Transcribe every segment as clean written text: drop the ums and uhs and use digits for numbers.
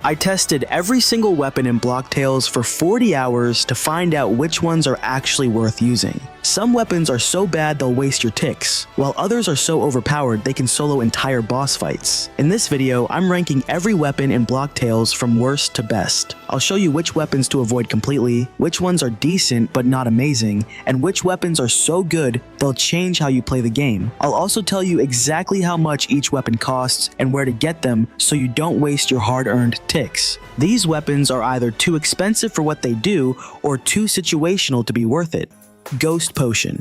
I tested every single weapon in Block Tales for 40 hours to find out which ones are actually worth using. Some weapons are so bad they'll waste your ticks, while others are so overpowered they can solo entire boss fights. In this video, I'm ranking every weapon in Block Tales from worst to best. I'll show you which weapons to avoid completely, which ones are decent but not amazing, and which weapons are so good they'll change how you play the game. I'll also tell you exactly how much each weapon costs and where to get them so you don't waste your hard-earned ticks. These weapons are either too expensive for what they do or too situational to be worth it. Ghost Potion.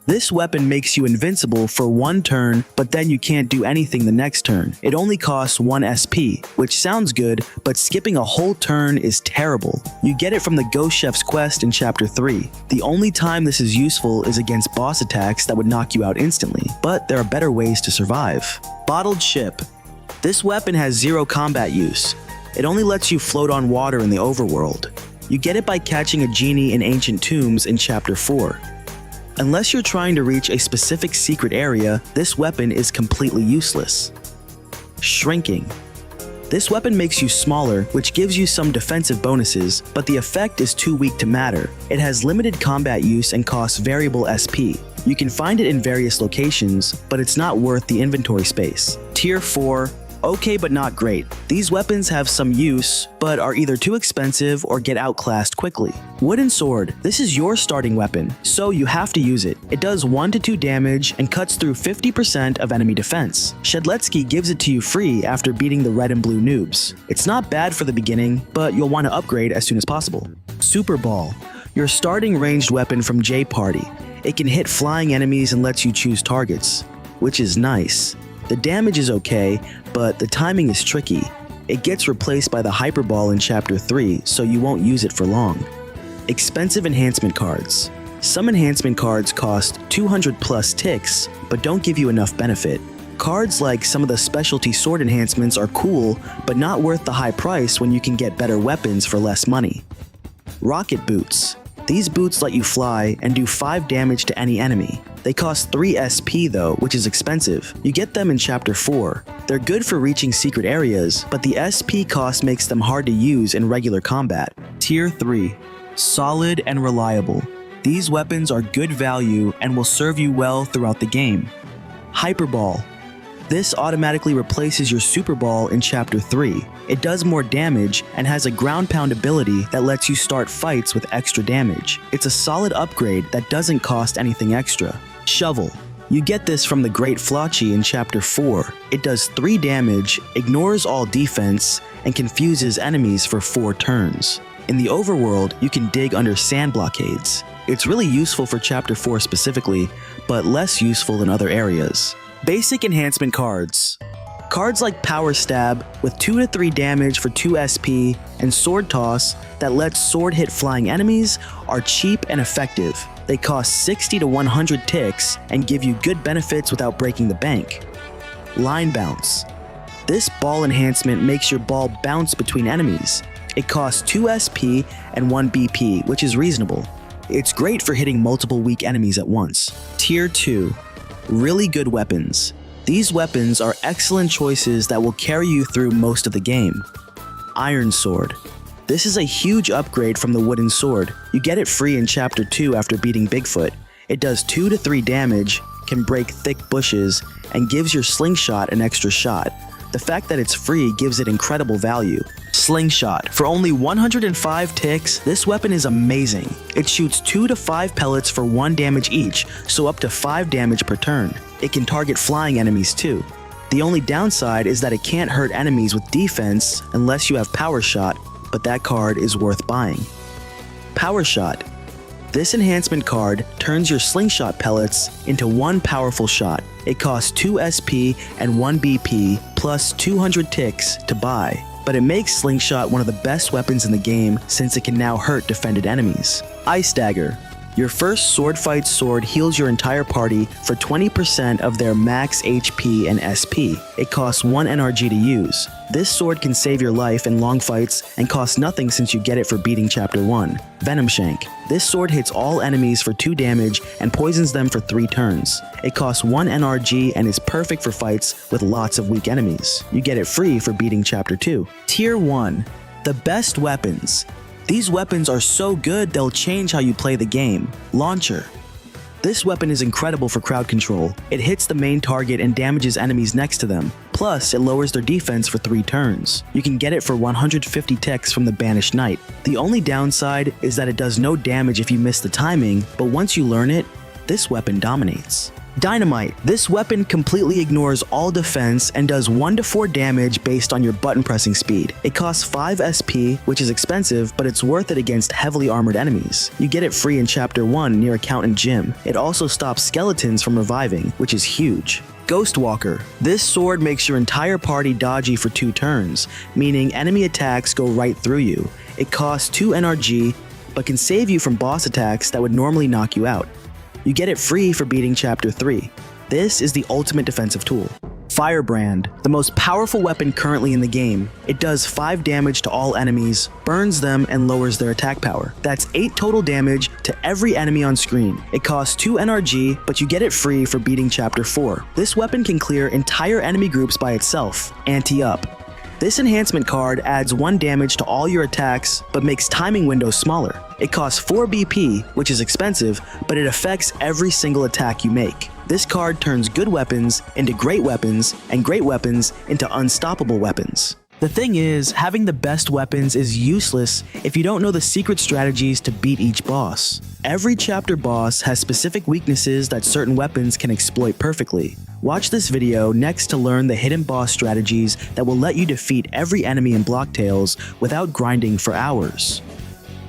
This weapon makes you invincible for one turn, but then you can't do anything the next turn. It only costs 1 SP, which sounds good, but skipping a whole turn is terrible. You get it from the Ghost Chef's quest in Chapter 3. The only time this is useful is against boss attacks that would knock you out instantly, but there are better ways to survive. Bottled Ship. This weapon has 0 combat use. It only lets you float on water in the overworld. You get it by catching a genie in ancient tombs in Chapter 4. Unless you're trying to reach a specific secret area, this weapon is completely useless. Shrinking. This weapon makes you smaller, which gives you some defensive bonuses, but the effect is too weak to matter. It has limited combat use and costs variable SP. You can find it in various locations, but it's not worth the inventory space. Tier 4. Okay, but not great. These weapons have some use, but are either too expensive or get outclassed quickly. Wooden Sword. This is your starting weapon, so you have to use it. It does 1 to 2 damage and cuts through 50% of enemy defense. Shedletsky gives it to you free after beating the red and blue noobs. It's not bad for the beginning, but you'll want to upgrade as soon as possible. Super Ball. Your starting ranged weapon from J Party. It can hit flying enemies and lets you choose targets, which is nice. The damage is okay, but the timing is tricky. It gets replaced by the Hyper Ball in Chapter 3, so you won't use it for long. Expensive enhancement cards. Some enhancement cards cost 200 plus ticks, but don't give you enough benefit. Cards like some of the specialty sword enhancements are cool, but not worth the high price when you can get better weapons for less money. Rocket Boots. These boots let you fly and do 5 damage to any enemy. They cost 3 SP though, which is expensive. You get them in Chapter 4. They're good for reaching secret areas, but the SP cost makes them hard to use in regular combat. Tier 3. Solid and reliable. These weapons are good value and will serve you well throughout the game. Hyper Ball. This automatically replaces your Super Ball in Chapter 3. It does more damage and has a ground pound ability that lets you start fights with extra damage. It's a solid upgrade that doesn't cost anything extra. Shovel. You get this from the Great Flotchy in Chapter 4. It does 3 damage, ignores all defense, and confuses enemies for 4 turns. In the overworld, you can dig under sand blockades. It's really useful for Chapter 4 specifically, but less useful in other areas. Basic enhancement cards. Cards like Power Stab with 2 to 3 damage for 2 SP and Sword Toss that lets sword hit flying enemies are cheap and effective. They cost 60 to 100 ticks and give you good benefits without breaking the bank. Line Bounce. This ball enhancement makes your ball bounce between enemies. It costs 2 SP and 1 BP, which is reasonable. It's great for hitting multiple weak enemies at once. Tier 2. Really good weapons. These weapons are excellent choices that will carry you through most of the game. Iron Sword. This is a huge upgrade from the Wooden Sword. You get it free in Chapter 2 after beating Bigfoot. It does 2 to 3 damage, can break thick bushes, and gives your slingshot an extra shot. The fact that it's free gives it incredible value. Slingshot. For only 105 ticks, this weapon is amazing. It shoots 2 to 5 pellets for 1 damage each, so up to 5 damage per turn. It can target flying enemies too. The only downside is that it can't hurt enemies with defense unless you have Power Shot, but that card is worth buying. Power Shot. This enhancement card turns your slingshot pellets into 1 powerful shot. It costs 2 SP and 1 BP plus 200 ticks to buy, but it makes Slingshot one of the best weapons in the game since it can now hurt defended enemies. Ice Dagger. Your first sword fight sword heals your entire party for 20% of their max HP and SP. It costs 1 NRG to use. This sword can save your life in long fights and costs nothing since you get it for beating Chapter 1. Venom Shank. This sword hits all enemies for 2 damage and poisons them for 3 turns. It costs 1 NRG and is perfect for fights with lots of weak enemies. You get it free for beating Chapter 2. Tier 1. The best weapons. These weapons are so good they'll change how you play the game. Launcher. This weapon is incredible for crowd control. It hits the main target and damages enemies next to them. Plus, it lowers their defense for 3 turns. You can get it for 150 ticks from the Banished Knight. The only downside is that it does no damage if you miss the timing, but once you learn it, this weapon dominates. Dynamite. This weapon completely ignores all defense and does 1 to 4 damage based on your button pressing speed. It costs 5 SP, which is expensive, but it's worth it against heavily armored enemies. You get it free in Chapter 1 near Accountant Jim. It also stops skeletons from reviving, which is huge. Ghost Walker. This sword makes your entire party dodgy for 2 turns, meaning enemy attacks go right through you. It costs 2 NRG, but can save you from boss attacks that would normally knock you out. You get it free for beating Chapter 3. This is the ultimate defensive tool. Firebrand, the most powerful weapon currently in the game. It does 5 damage to all enemies, burns them, and lowers their attack power. That's 8 total damage to every enemy on screen. It costs 2 NRG, but you get it free for beating Chapter 4. This weapon can clear entire enemy groups by itself. Ante up. This enhancement card adds 1 damage to all your attacks, but makes timing windows smaller. It costs 4 BP, which is expensive, but it affects every single attack you make. This card turns good weapons into great weapons, and great weapons into unstoppable weapons. The thing is, having the best weapons is useless if you don't know the secret strategies to beat each boss. Every chapter boss has specific weaknesses that certain weapons can exploit perfectly. Watch this video next to learn the hidden boss strategies that will let you defeat every enemy in Block Tales without grinding for hours.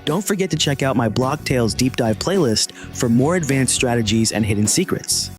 Don't forget to check out my Block Tales deep dive playlist for more advanced strategies and hidden secrets.